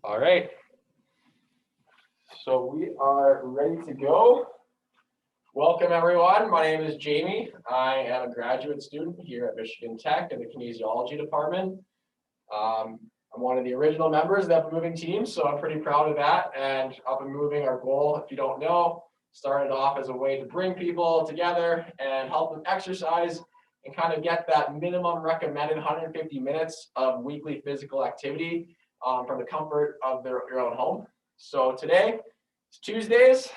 All right, so we are ready to go. Welcome everyone. My name is Jamie. I am a graduate student here at Michigan Tech in the kinesiology department. I'm one of the original members of the Up and Moving team, so I'm pretty proud of that. And Up and Moving, our goal, if you don't know, started off as a way to bring people together and help them exercise and kind of get that minimum recommended 150 minutes of weekly physical activity from the comfort of your own home. So today, it's Tuesdays.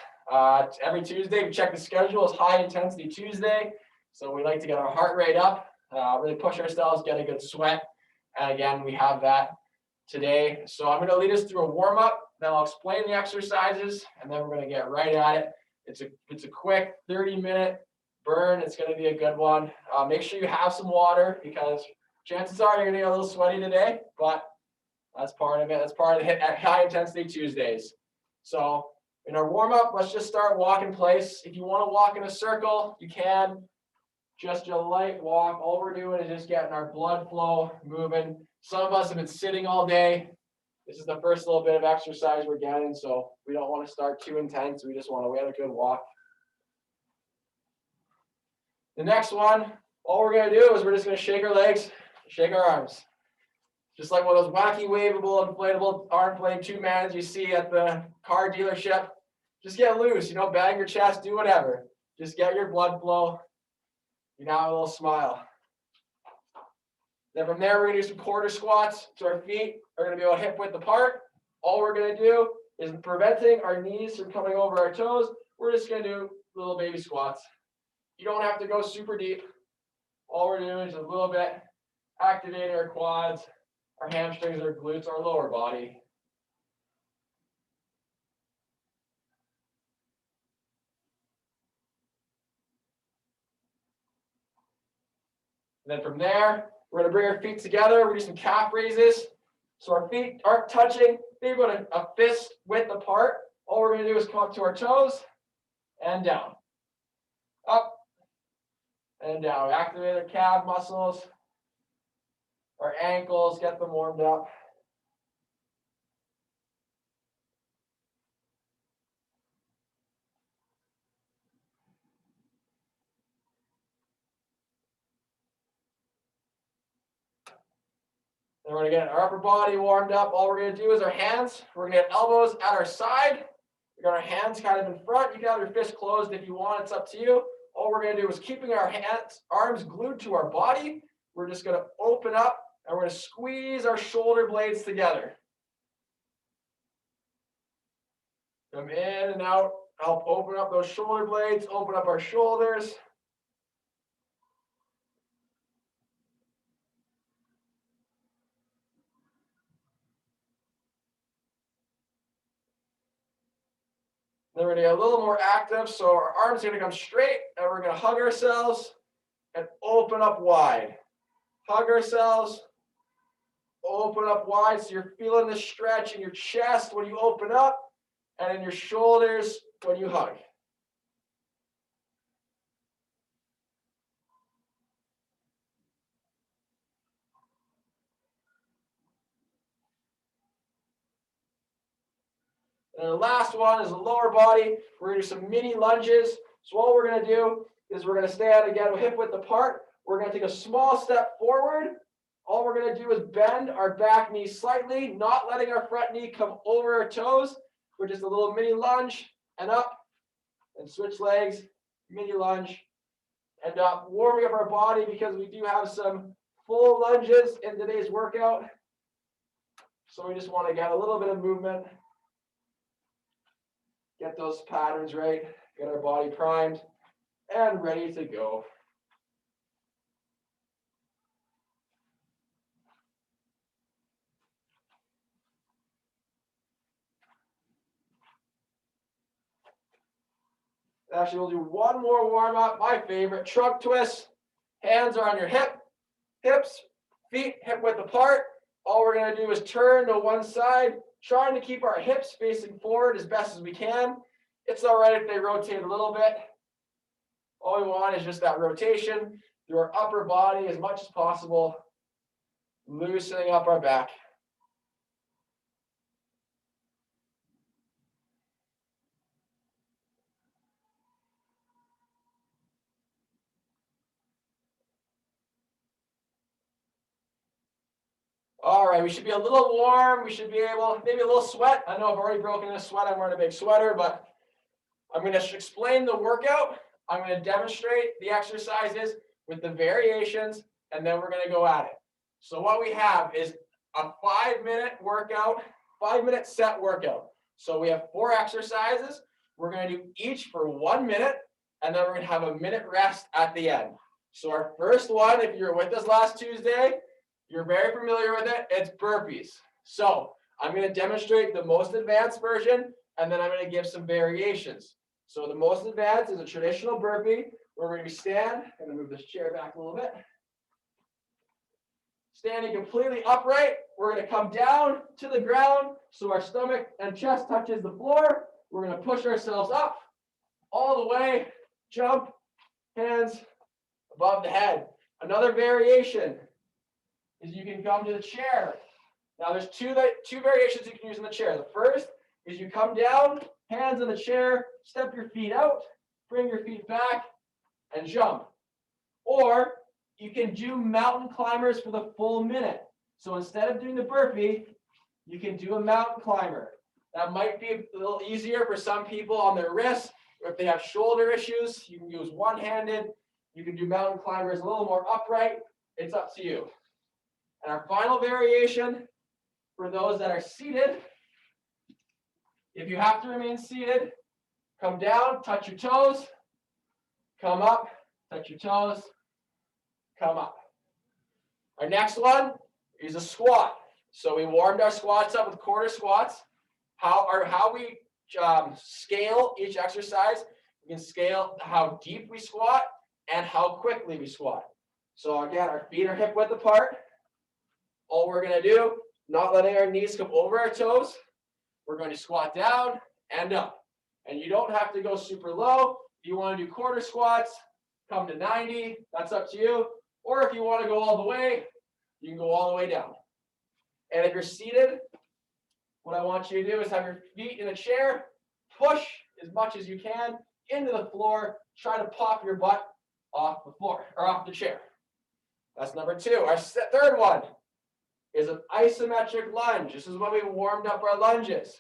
Every Tuesday, we check the schedule. It's high intensity Tuesday. So we like to get our heart rate up, really push ourselves, get a good sweat. And again, we have that today. So I'm going to lead us through a warm up, then I'll explain the exercises, and then we're going to get right at it. It's a quick 30-minute burn. It's going to be a good one. Make sure you have some water because chances are you're going to get a little sweaty today, but that's part of it. That's part of the high intensity Tuesdays. So in our warm up, let's just start walk in place. If you want to walk in a circle, you can. Just a light walk. All we're doing is just getting our blood flow moving. Some of us have been sitting all day. This is the first little bit of exercise we're getting, so we don't want to start too intense. We just want to get a good walk. The next one, all we're going to do is we're just going to shake our legs, shake our arms. Just like one of those wacky, waveable, inflatable arm playing two-mans you see at the car dealership. Just get loose, bang your chest, do whatever. Just get your blood flow. You now have a little smile. Then from there, we're going to do some quarter squats. So our feet are going to be about hip width apart. All we're going to do is preventing our knees from coming over our toes. We're just going to do little baby squats. You don't have to go super deep. All we're doing is a little bit activating our quads, our hamstrings, our glutes, our lower body. And then from there, we're going to bring our feet together. We're going to do some calf raises. So our feet aren't touching. They're about a fist width apart. All we're going to do is come up to our toes and down. Up and down. We activate our calf muscles, our ankles, get them warmed up. Then we're going to get our upper body warmed up. All we're going to do is our hands. We're going to get elbows at our side. We got our hands kind of in front. You can have your fists closed if you want. It's up to you. All we're going to do is keeping our arms glued to our body. We're just going to open up and we're going to squeeze our shoulder blades together. Come in and out. Help open up those shoulder blades. Open up our shoulders. Then we're going to get a little more active. So our arms are going to come straight and we're going to hug ourselves and open up wide. Hug ourselves, open up wide. So you're feeling the stretch in your chest when you open up and in your shoulders when you hug. And the last one is the lower body. We're going to do some mini lunges. So all we're going to do is we're going to stand again with hip width apart. We're going to take a small step forward. All we're going to do is bend our back knee slightly, not letting our front knee come over our toes. We're just a little mini lunge and up and switch legs, mini lunge and up. Warming up our body because we do have some full lunges in today's workout. So we just want to get a little bit of movement. Get those patterns right, get our body primed and ready to go. Actually, we'll do one more warm up. My favorite, trunk twist. Hands are on your hips, feet hip width apart. All we're going to do is turn to one side, trying to keep our hips facing forward as best as we can. It's all right if they rotate a little bit. All we want is just that rotation through our upper body as much as possible, loosening up our back. All right, we should be a little warm. We should be able, maybe a little sweat. I know I've already broken in a sweat. I'm wearing a big sweater, but I'm going to explain the workout. I'm going to demonstrate the exercises with the variations, and then we're going to go at it. So what we have is a 5-minute workout, 5-minute set workout. So we have 4 exercises. We're going to do each for 1 minute, and then we're going to have a minute rest at the end. So our first one, if you were with us last Tuesday, you're very familiar with it. It's burpees. So I'm going to demonstrate the most advanced version, and then I'm going to give some variations. So the most advanced is a traditional burpee, where we're going to be stand. I'm going to move this chair back a little bit. Standing completely upright. We're going to come down to the ground so our stomach and chest touches the floor. We're going to push ourselves up all the way, jump, hands above the head. Another variation is you can come to the chair. Now there's two variations you can use in the chair. The first is you come down, hands in the chair, step your feet out, bring your feet back, and jump. Or you can do mountain climbers for the full minute. So instead of doing the burpee, you can do a mountain climber. That might be a little easier for some people on their wrists, or if they have shoulder issues, you can use one-handed. You can do mountain climbers a little more upright. It's up to you. And our final variation for those that are seated, if you have to remain seated, come down, touch your toes, come up, touch your toes, come up. Our next one is a squat. So we warmed our squats up with quarter squats. How we scale each exercise, we can scale how deep we squat and how quickly we squat. So again, our feet are hip width apart. All we're going to do, not letting our knees come over our toes, we're going to squat down and up. And you don't have to go super low. If you want to do quarter squats, come to 90. That's up to you. Or if you want to go all the way, you can go all the way down. And if you're seated, what I want you to do is have your feet in a chair, push as much as you can into the floor, try to pop your butt off the floor or off the chair. That's number 2. Our third one is an isometric lunge. This is when we warmed up our lunges.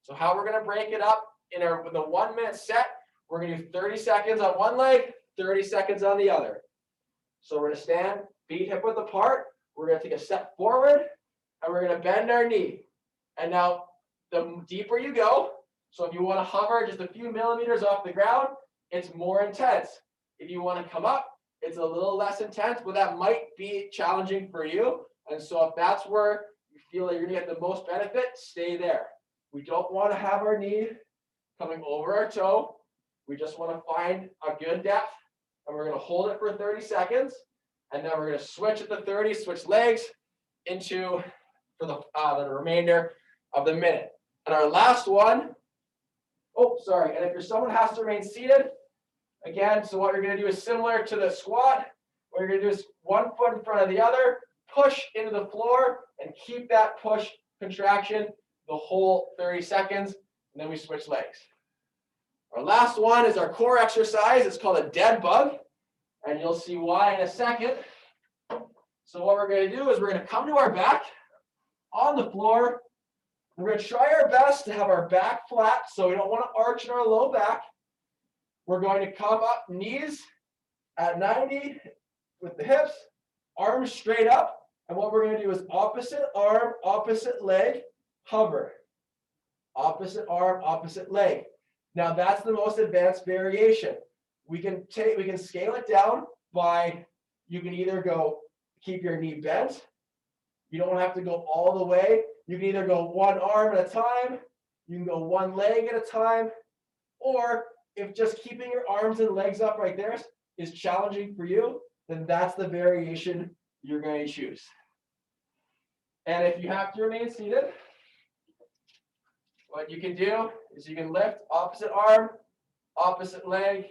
So how we're going to break it up in the 1-minute set, we're going to do 30 seconds on one leg, 30 seconds on the other. So we're going to stand, feet hip width apart. We're going to take a step forward, and we're going to bend our knee. And now, the deeper you go, so if you want to hover just a few millimeters off the ground, it's more intense. If you want to come up, it's a little less intense, but that might be challenging for you. And so if that's where you feel like you're going to get the most benefit, stay there. We don't want to have our knee coming over our toe. We just want to find a good depth, and we're going to hold it for 30 seconds. And then we're going to switch at the 30, switch legs for the remainder of the minute. And our last one, and if someone has to remain seated, again, so what you're going to do is similar to the squat. What you're going to do is one foot in front of the other, push into the floor, and keep that push contraction the whole 30 seconds, and then we switch legs. Our last one is our core exercise. It's called a dead bug, and you'll see why in a second. So what we're going to do is we're going to come to our back on the floor. We're going to try our best to have our back flat, so we don't want to arch in our low back. We're going to come up, knees at 90 with the hips, arms straight up. And what we're going to do is opposite arm, opposite leg, hover. Opposite arm, opposite leg. Now that's the most advanced variation. We can scale it down by, you can either keep your knee bent. You don't have to go all the way. You can either go one arm at a time, you can go one leg at a time, or if just keeping your arms and legs up right there is challenging for you, then that's the variation you're going to choose. And if you have to remain seated, what you can do is you can lift opposite arm, opposite leg,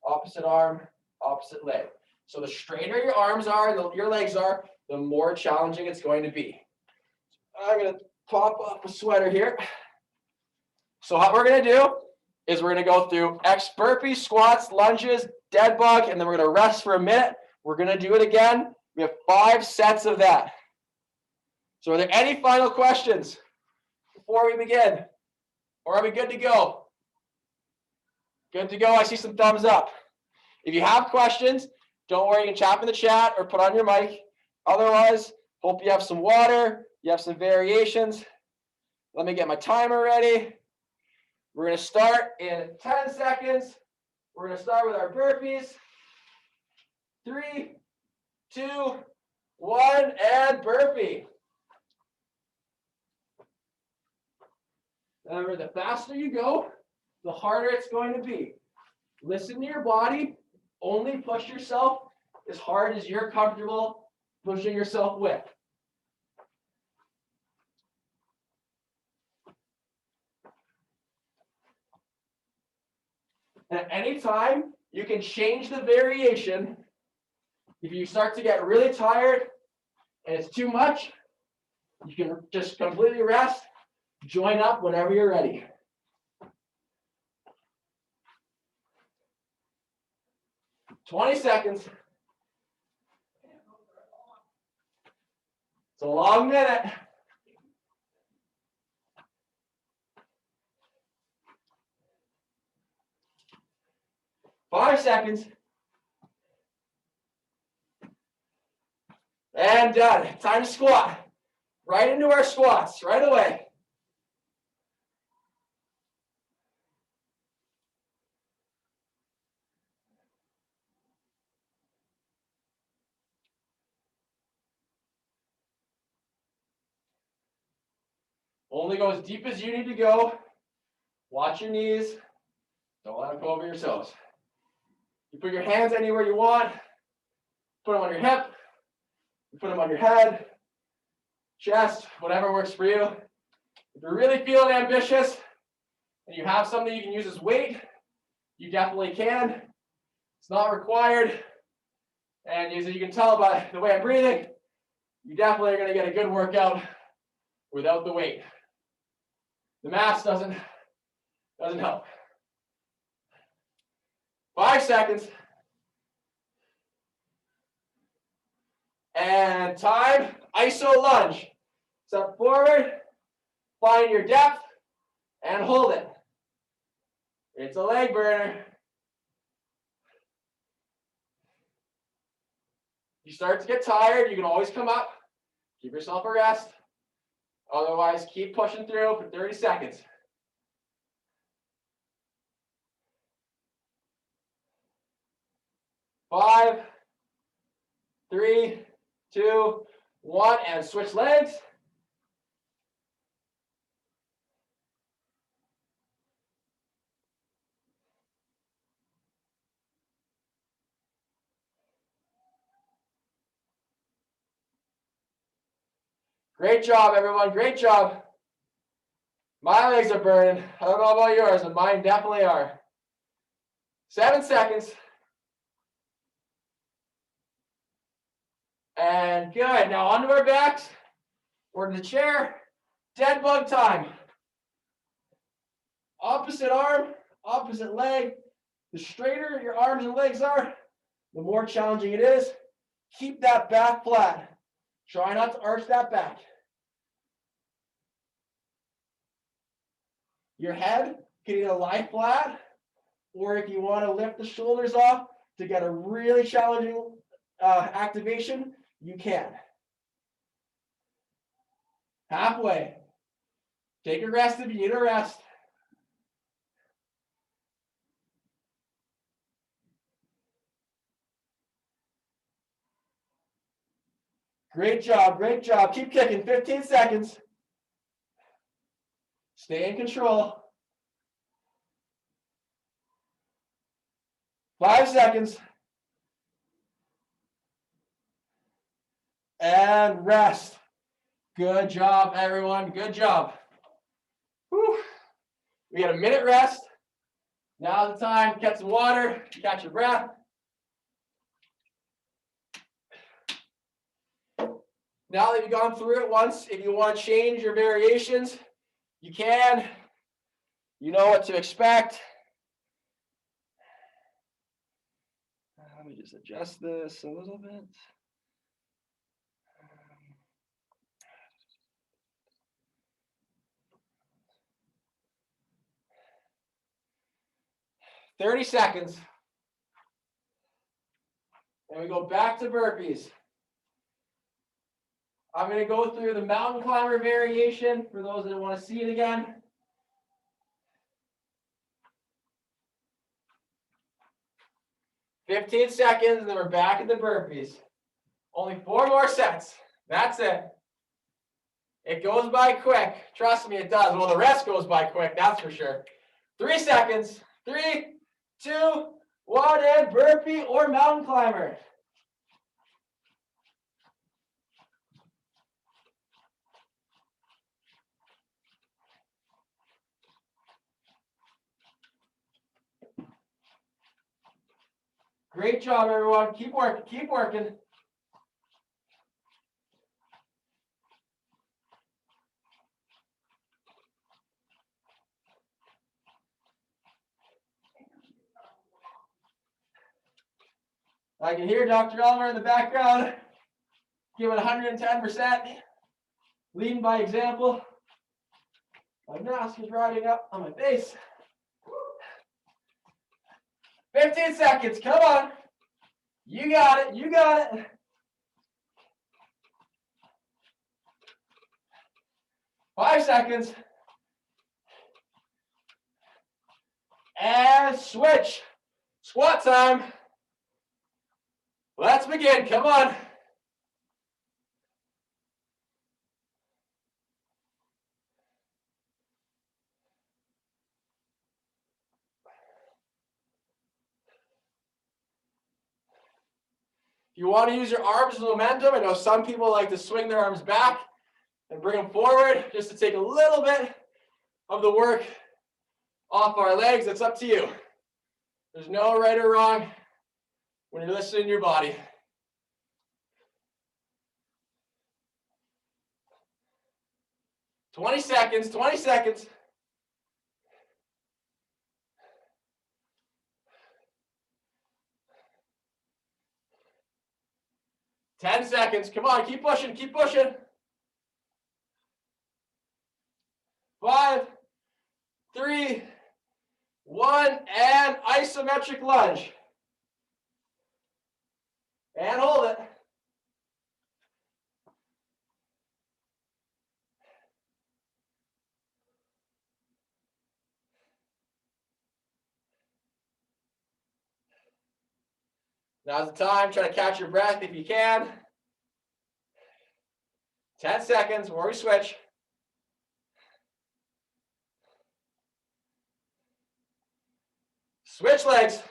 opposite arm, opposite leg. So the straighter your arms are and your legs are, the more challenging it's going to be. I'm going to pop up a sweater here. So what we're going to do is we're going to go through burpees, squats, lunges, dead bug, and then we're going to rest for a minute. We're going to do it again. We have 5 sets of that. So are there any final questions before we begin? Or are we good to go? Good to go. I see some thumbs up. If you have questions, don't worry, you can chat in the chat or put on your mic. Otherwise, hope you have some water, you have some variations. Let me get my timer ready. We're going to start in 10 seconds. We're going to start with our burpees. 3, 2, 1, and burpee. Remember, the faster you go, the harder it's going to be. Listen to your body. Only push yourself as hard as you're comfortable pushing yourself with. And at any time, you can change the variation. If you start to get really tired and it's too much, you can just completely rest, join up whenever you're ready. "20 seconds. It's a long minute. "5 seconds. And done. Time to squat. Right into our squats, right away. Only go as deep as you need to go. Watch your knees. Don't let them go over your toes. You put your hands anywhere you want. Put them on your hip. You put them on your head, chest, whatever works for you. If you're really feeling ambitious and you have something you can use as weight, you definitely can. It's not required. And as you can tell by the way I'm breathing, you definitely are going to get a good workout without the weight. The mass doesn't help. 5 seconds. And time. Iso lunge. Step forward, find your depth, and hold it. It's a leg burner. You start to get tired, you can always come up. Give yourself a rest. Otherwise, keep pushing through for 30 seconds. Five, 3, 2, 1, and switch legs. Great job, everyone. Great job. My legs are burning. I don't know about yours, and mine definitely are. 7 seconds. And good. Now onto our backs. We're in the chair. Dead bug time. Opposite arm, opposite leg. The straighter your arms and legs are, the more challenging it is. Keep that back flat. Try not to arch that back. Your head can either lie flat, or if you want to lift the shoulders off to get a really challenging activation, you can. Halfway. Take a rest if you need a rest. Great job, great job. Keep kicking, 15 seconds. Stay in control. 5 seconds. And rest. Good job, everyone. Good job. Whew. We had a minute rest. Now's the time to get some water, catch your breath. Now that you've gone through it once, if you want to change your variations, you can. You know what to expect. Let me just adjust this a little bit. 30 seconds. And we go back to burpees. I'm going to go through the mountain climber variation for those that want to see it again. "15 seconds, and then we're back at the burpees. Only 4 more sets. That's it. It goes by quick. Trust me, it does. Well, the rest goes by quick, that's for sure. 3 seconds. 3, 2, 1, and burpee or mountain climber. Great job, everyone. Keep working. Keep working. I can hear Dr. Elmer in the background giving 110%, leading by example. My mask is riding up on my face. 15 seconds. Come on. You got it. You got it. 5 seconds. And switch. Squat time. Let's begin. Come on. You want to use your arms as momentum. I know some people like to swing their arms back and bring them forward just to take a little bit of the work off our legs. It's up to you. There's no right or wrong when you're listening to your body. "20 seconds, 20 seconds. "10 seconds. Come on, keep pushing, keep pushing. 5, 3, 1, and isometric lunge. And hold it. Now's the time. Try to catch your breath if you can. 10 seconds where we switch. Switch legs.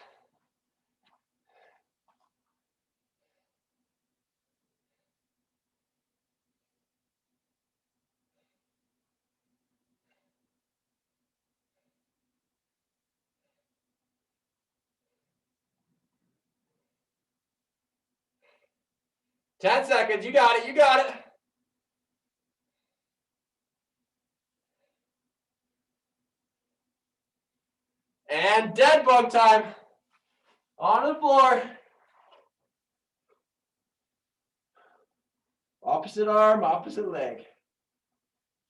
Ten seconds. You got it. You got it. And dead bug time. On the floor. Opposite arm, opposite leg.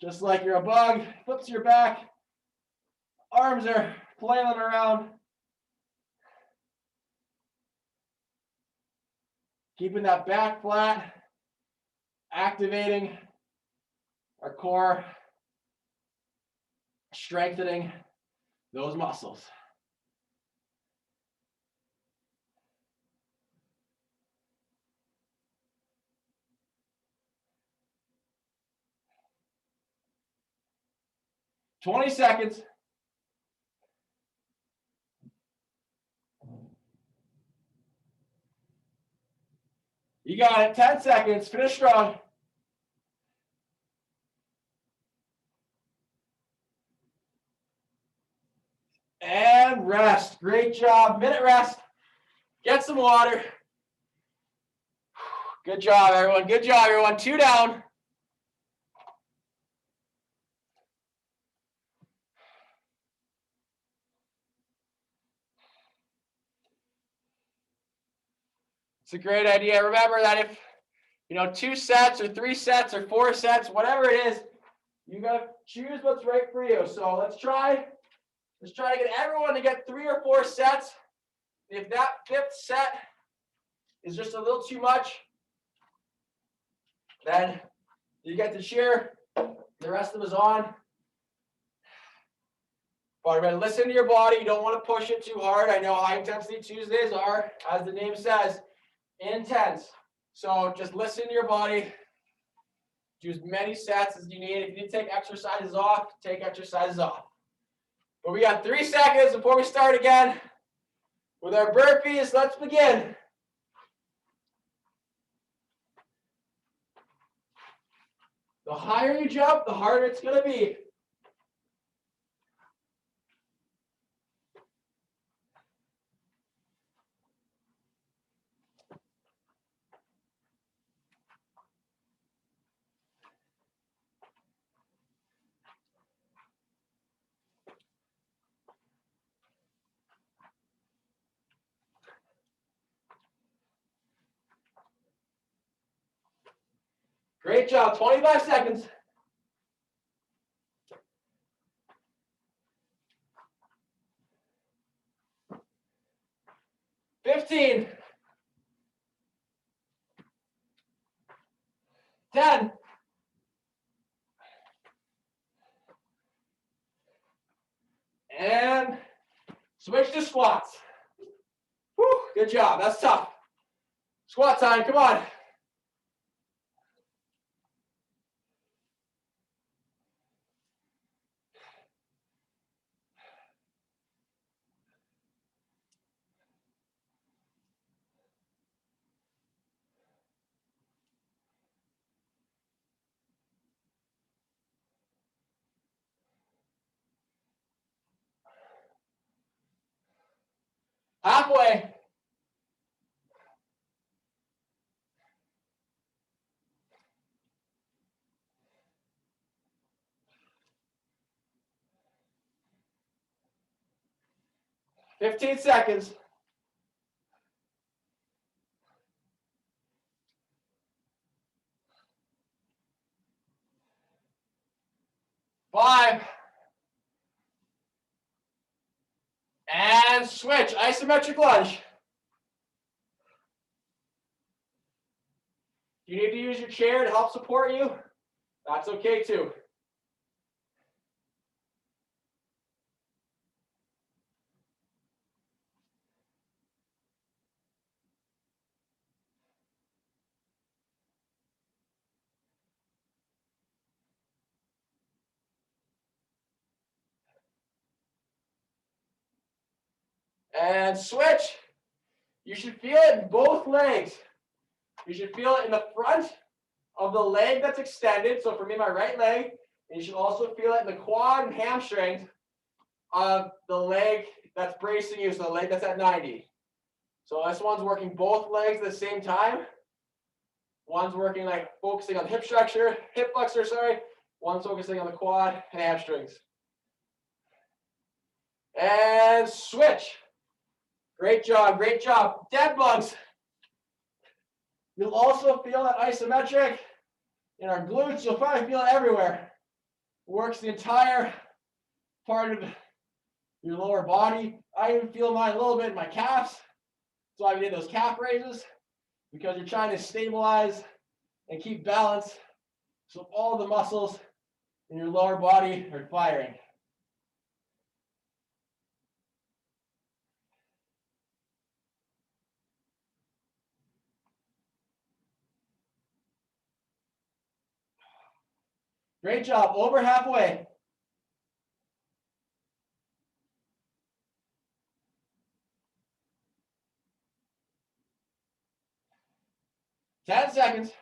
Just like you're a bug, flips to your back. Arms are flailing around. Keeping that back flat. Activating our core. Strengthening those muscles. "20 seconds. You got it. 10 seconds. Finish strong. And rest. Great job. Minute rest. Get some water. Good job, everyone. Good job, everyone. 2 down. It's a great idea. Remember that if, 2 sets or 3 sets or 4 sets, whatever it is, you got to choose what's right for you. So let's try Just try to get everyone to get 3 or 4 sets. If that 5th set is just a little too much, then you get to cheer the rest of us on. But remember, listen to your body. You don't want to push it too hard. I know high intensity Tuesdays are, as the name says, intense. So just listen to your body. Do as many sets as you need. If you need to take exercises off, take exercises off. But we got 3 seconds before we start again with our burpees. Let's begin. The higher you jump, the harder it's going to be. Great job. 25 seconds. 15. 10. 'And switch to squats. Whew, good job. That's tough. Squat time. Come on. Halfway. Fifteen seconds. 5. And switch. Isometric lunge. You need to use your chair to help support you. That's okay too. And switch. You should feel it in both legs. You should feel it in the front of the leg that's extended. So for me, my right leg. And you should also feel it in the quad and hamstrings of the leg that's bracing you. So the leg that's at 90. So this one's working both legs at the same time. One's working like focusing on hip flexor, sorry. One's focusing on the quad and hamstrings. And switch. Great job, great job. Dead bugs. You'll also feel that isometric in our glutes. You'll probably feel it everywhere. Works the entire part of your lower body. I even feel mine a little bit in my calves. That's why we did those calf raises, because you're trying to stabilize and keep balance so all the muscles in your lower body are firing. Great job, over halfway. Ten seconds.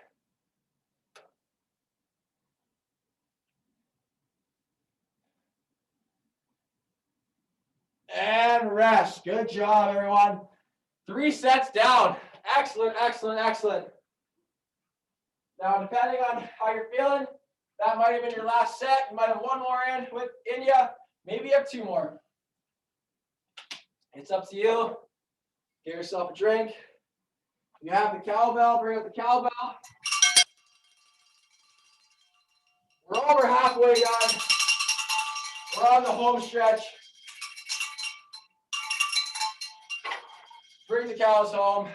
And rest. Good job, everyone. 3 sets down. Excellent, excellent, excellent. Now, depending on how you're feeling, that might have been your last set. You might have 1 more in you. Maybe you have 2 more. It's up to you. Get yourself a drink. You have the cowbell, bring up the cowbell. We're over halfway, guys. We're on the home stretch. the cows home.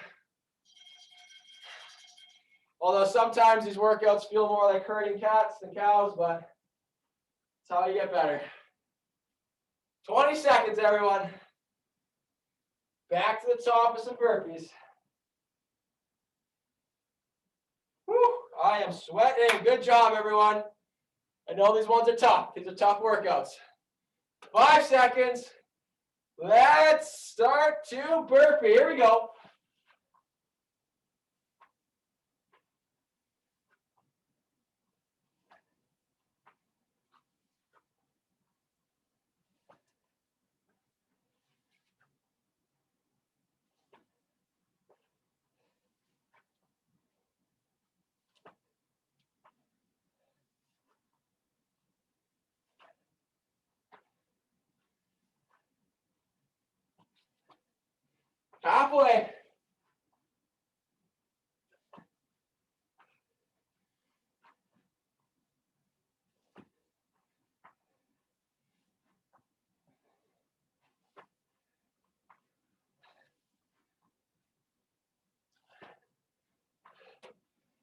Although sometimes these workouts feel more like herding cats than cows, but that's how you get better. 20 seconds, everyone. Back to the top of some burpees. Whew, I am sweating. Good job, everyone. I know these ones are tough. These are tough workouts. 5 seconds. Let's start to burpee. Here we go. Halfway.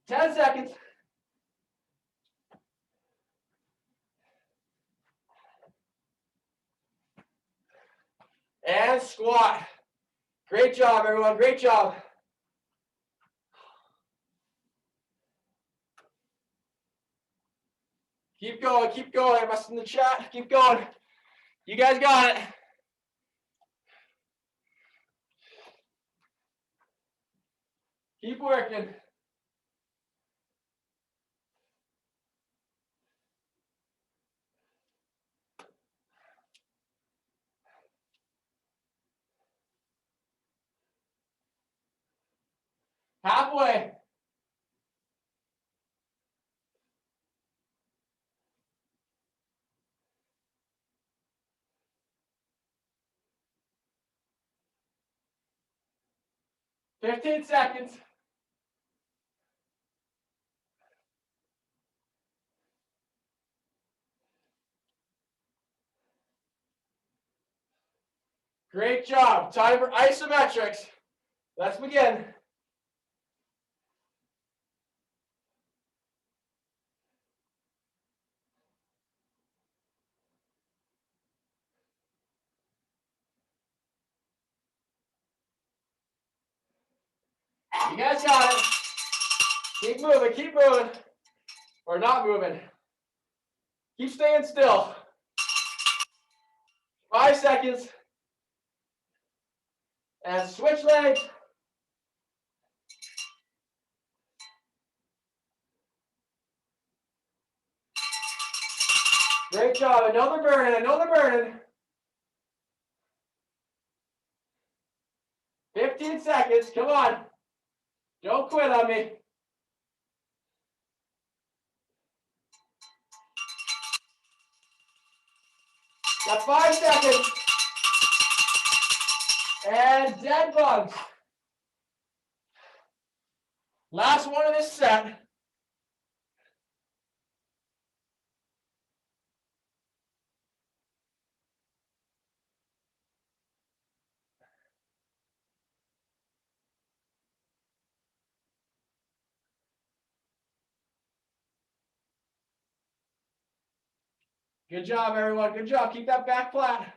Ten seconds. And squat. Great job, everyone. Great job. Keep going. Keep going. I must in the chat. Keep going. You guys got it. Keep working. Halfway. Fifteen seconds. Great job. Time for isometrics. Let's begin. You guys got it. Keep moving. Keep moving. Or not moving. Keep staying still. 5 seconds. And switch legs. Great job. Another burn. Another burn. 15 seconds. Come on. Don't quit on me. Got 5 seconds. And dead bugs. Last one of this set. Good job, everyone. Good job. Keep that back flat.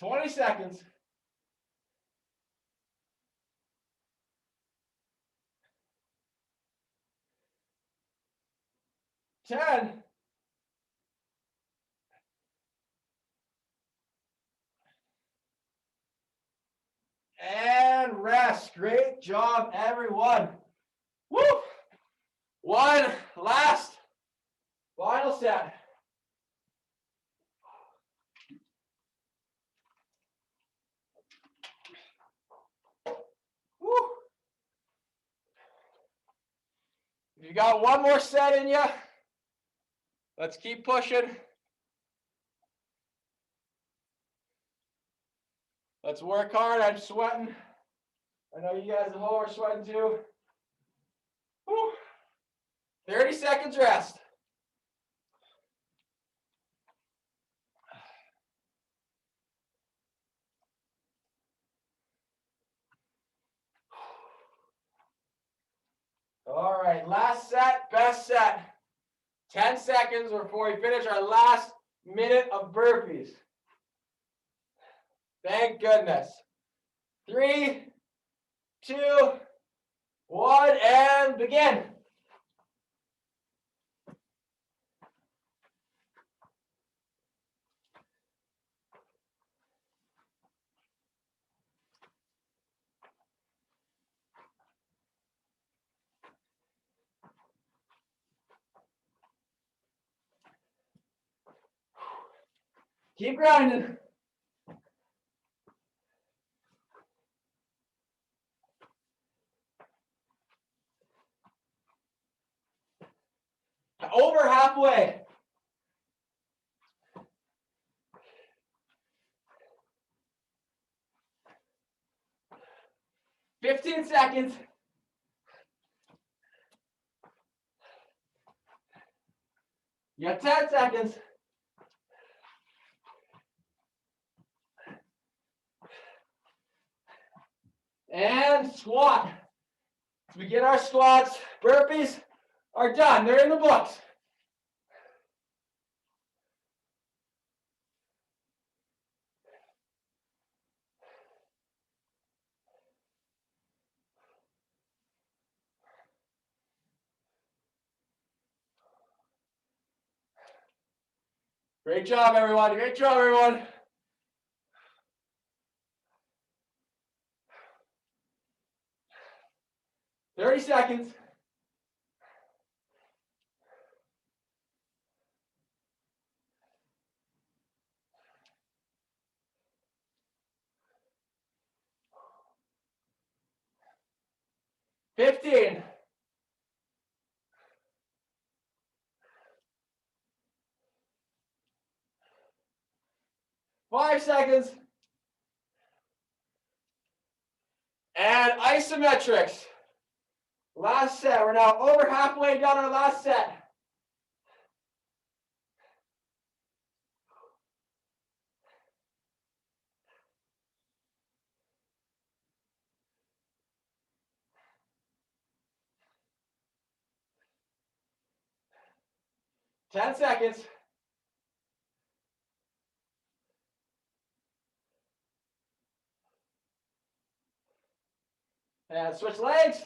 $20 seconds. 10. And rest. Great job, everyone. Woo! One last final set. Woo! If you got one more set in you, let's keep pushing. Let's work hard. I'm sweating. I know you guys at home are sweating too. 30 seconds rest. All right, last set, best set. 10 seconds before we finish our last minute of burpees. Thank goodness. 3, 2, 1, and begin. Keep grinding. Over halfway. "15 seconds. You got 10 seconds. And squat. Let's begin our squats. Burpees are done. They're in the books. Great job, everyone. Great job, everyone. "30 seconds. "15. 5 seconds. And isometrics. Last set. We're now over halfway done our last set. "10 seconds. And switch legs.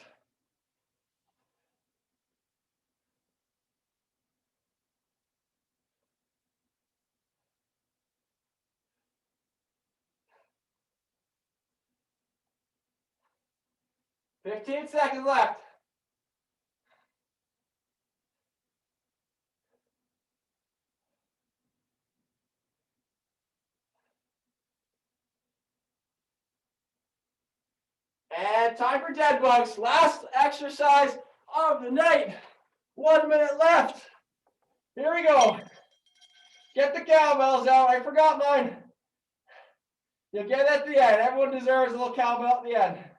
"15 seconds left. And time for dead bugs. Last exercise of the night. 1 minute left. Here we go. Get the cowbells out. I forgot mine. You'll get it at the end. Everyone deserves a little cowbell at the end.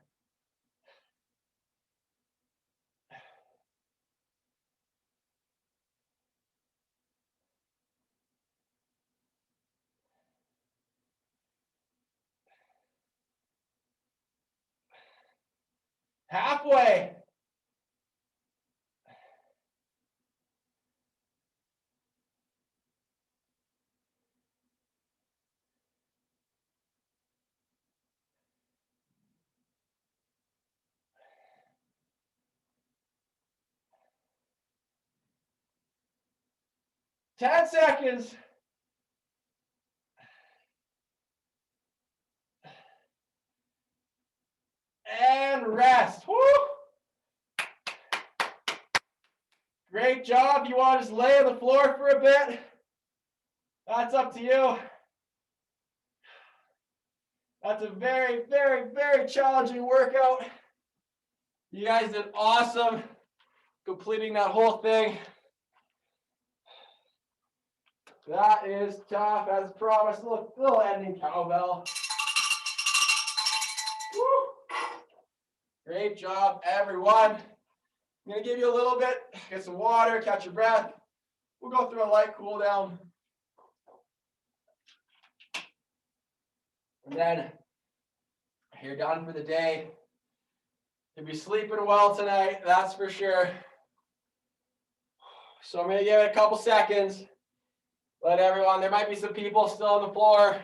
Halfway. "10 seconds. And rest. Woo! Great job. You want to just lay on the floor for a bit? That's up to you. That's a very, very, very challenging workout. You guys did awesome completing that whole thing. That is tough, as promised. Little ending cowbell. Woo. Great job, everyone. I'm going to give you a little bit, get some water, catch your breath. We'll go through a light cool down. And then you're done for the day. You'll be sleeping well tonight, that's for sure. So I'm going to give it a couple seconds. Let everyone, there might be some people still on the floor,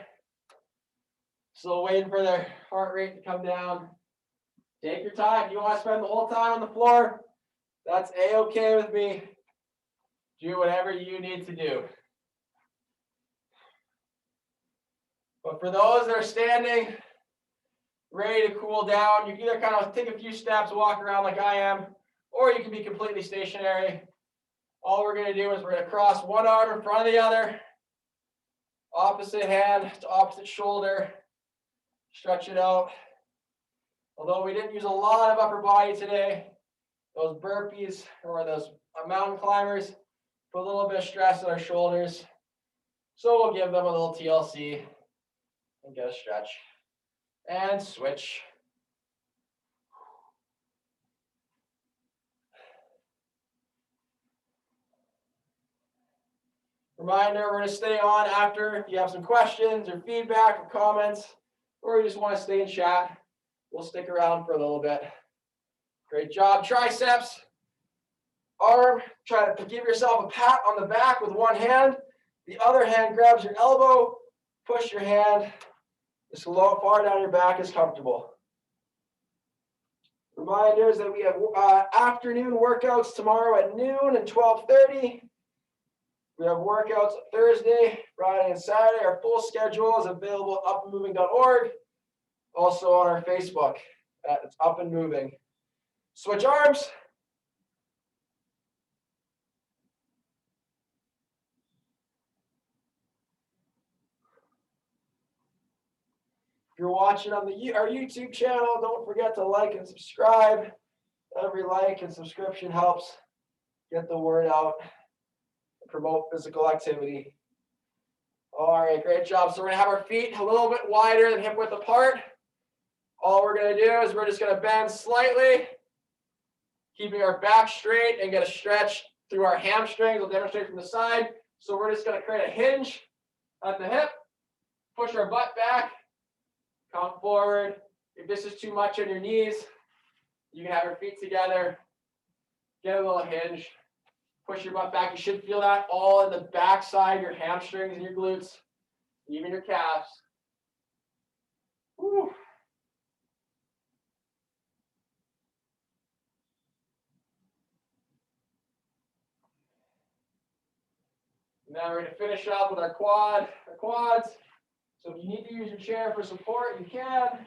still waiting for their heart rate to come down. Take your time. If you want to spend the whole time on the floor, that's A-okay with me. Do whatever you need to do. But for those that are standing, ready to cool down, you can either kind of take a few steps, walk around like I am, or you can be completely stationary. All we're going to do is we're going to cross one arm in front of the other, opposite hand to opposite shoulder, stretch it out. Although we didn't use a lot of upper body today, those burpees or those mountain climbers put a little bit of stress on our shoulders. So we'll give them a little TLC and get a stretch. And switch. Reminder, we're going to stay on after. If you have some questions or feedback or comments, or you just want to stay and chat, we'll stick around for a little bit. Great job. Triceps, arm, try to give yourself a pat on the back with one hand. The other hand grabs your elbow, push your hand as far down your back as comfortable. Reminders that we have afternoon workouts tomorrow at noon and 12:30. We have workouts Thursday, Friday, and Saturday. Our full schedule is available at upandmoving.org. Also on our Facebook, it's Up and Moving. Switch arms. If you're watching on our YouTube channel, don't forget to like and subscribe. Every like and subscription helps get the word out and promote physical activity. All right, great job. So we're going to have our feet a little bit wider than hip width apart. All we're going to do is we're just going to bend slightly, keeping our back straight and get a stretch through our hamstrings. We'll demonstrate from the side. So we're just going to create a hinge at the hip, push our butt back, come forward. If this is too much on your knees, you can have your feet together, get a little hinge, push your butt back. You should feel that all in the back side, your hamstrings and your glutes, even your calves. Whew. Now we're going to finish up with our quads. So if you need to use your chair for support, you can.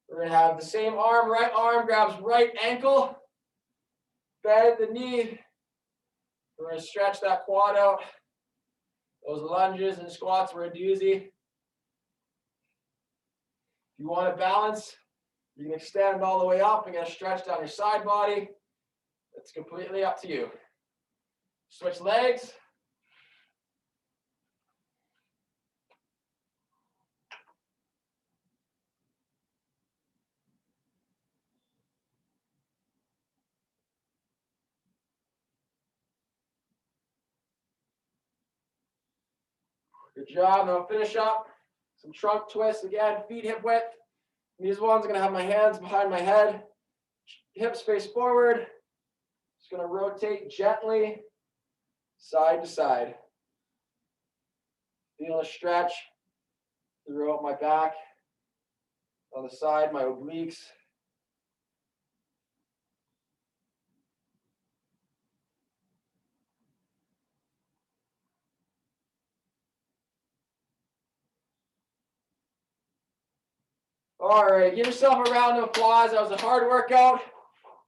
We're going to have the same arm, right arm grabs right ankle, bend the knee. We're going to stretch that quad out. Those lunges and squats were a doozy. If you want to balance, you can extend all the way up and get a stretch down your side body. It's completely up to you. Switch legs. Good job. Now finish up. Some trunk twists again, feet hip width. These ones, I'm going to have my hands behind my head, hips face forward. Just going to rotate gently, side to side. Feel a stretch throughout my back, on the side, my obliques. All right, give yourself a round of applause. That was a hard workout.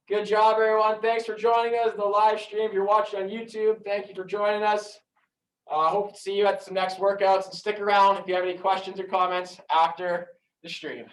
Good job, everyone. Thanks for joining us in the live stream. If you're watching on YouTube, thank you for joining us. Hope to see you at some next workouts, and stick around if you have any questions or comments after the stream.